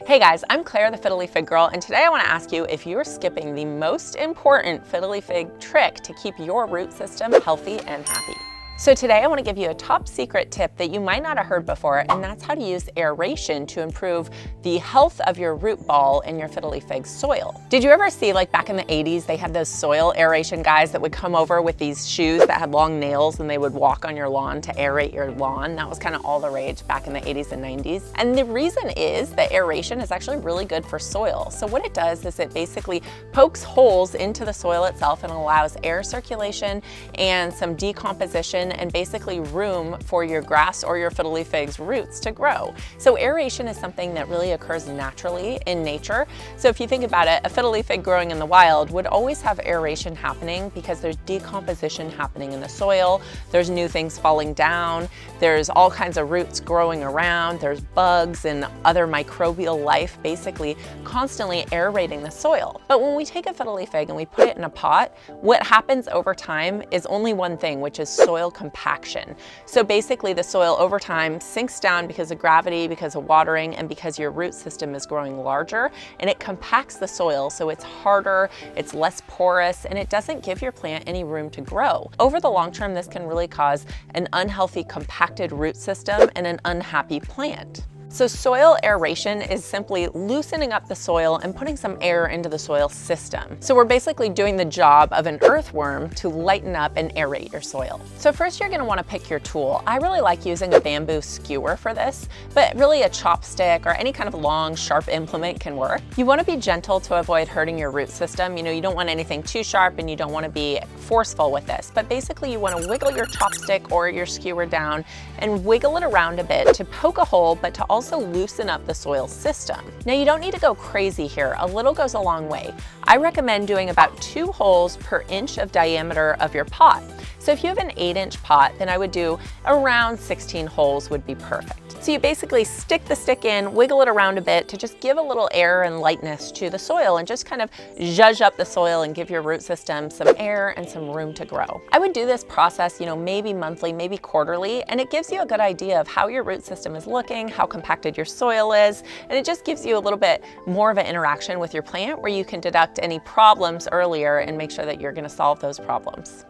Hey guys, I'm Claire, the Fiddle Fig Girl, and today I want to ask you if you're skipping the most important Fiddle Fig trick to keep your root system healthy and happy. So today I want to give you a top secret tip that you might not have heard before, and that's how to use aeration to improve the health of your root ball in your Fiddle Fig soil. Did you ever see, like back in the 80s, they had those soil aeration guys that would come over with these shoes that had long nails and they would walk on your lawn to aerate your lawn? That was kind of all the rage back in the 80s and 90s. And the reason is that aeration is actually really good for soil. So what it does is it basically pokes holes into the soil itself and allows air circulation and some decomposition and basically room for your grass or your Fiddle Fig's roots to grow. So aeration is something that really occurs naturally in nature. So if you think about it, a Fiddle Fig growing in the wild would always have aeration happening because there's decomposition happening in the soil, there's new things falling down, there's all kinds of roots growing around, there's bugs and other microbial life basically constantly aerating the soil. But when we take a Fiddle Fig and we put it in a pot, what happens over time is only one thing, which is soil compaction. So basically the soil over time sinks down because of gravity, because of watering, and because your root system is growing larger, and it compacts the soil so it's harder, it's less porous, and it doesn't give your plant any room to grow. Over the long term, this can really cause an unhealthy compacted root system and an unhappy plant. So soil aeration is simply loosening up the soil and putting some air into the soil system. So we're basically doing the job of an earthworm to lighten up and aerate your soil. So first you're going to want to pick your tool. I really like using a bamboo skewer for this, but really a chopstick or any kind of long, sharp implement can work. You want to be gentle to avoid hurting your root system. You don't want anything too sharp and you don't want to be forceful with this, but basically you want to wiggle your chopstick or your skewer down and wiggle it around a bit to poke a hole, but to also loosen up the soil system. Now you don't need to go crazy here. A little goes a long way. I recommend doing about 2 holes per inch of diameter of your pot. So if you have an 8-inch pot, then I would do around 16 holes would be perfect. So you basically stick the stick in, wiggle it around a bit to just give a little air and lightness to the soil and just kind of zhuzh up the soil and give your root system some air and some room to grow. I would do this process, maybe monthly, maybe quarterly, and it gives you a good idea of how your root system is looking, how compacted your soil is, and it just gives you a little bit more of an interaction with your plant where you can deduct any problems earlier and make sure that you're going to solve those problems.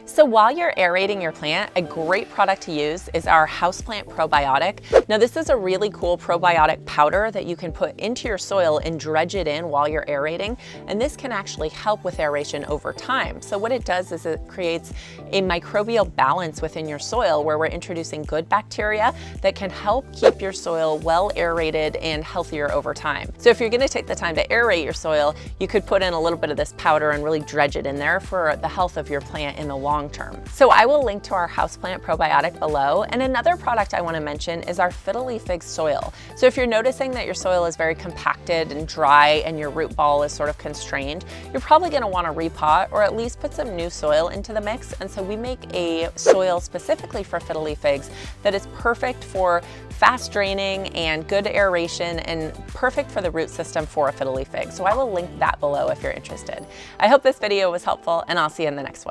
So while you're aerating your plant, a great product to use is our houseplant probiotic. Now this is a really cool probiotic powder that you can put into your soil and dredge it in while you're aerating, and this can actually help with aeration over time. So what it does is it creates a microbial balance within your soil where we're introducing good bacteria that can help keep your soil well aerated and healthier over time. So if you're going to take the time to aerate your soil, you could put in a little bit of this powder and really dredge it in there for the health of your plant in the long term. So I will link to our houseplant probiotic below, and another product I want to mention is our Fiddle Fig soil. So if you're noticing that your soil is very compacted and dry and your root ball is sort of constrained, you're probably going to want to repot or at least put some new soil into the mix. And so we make a soil specifically for Fiddle Figs that is perfect for fast draining and good aeration and perfect for the root system for a Fiddle Fig. So I will link that below if you're interested. I hope this video was helpful, and I'll see you in the next one.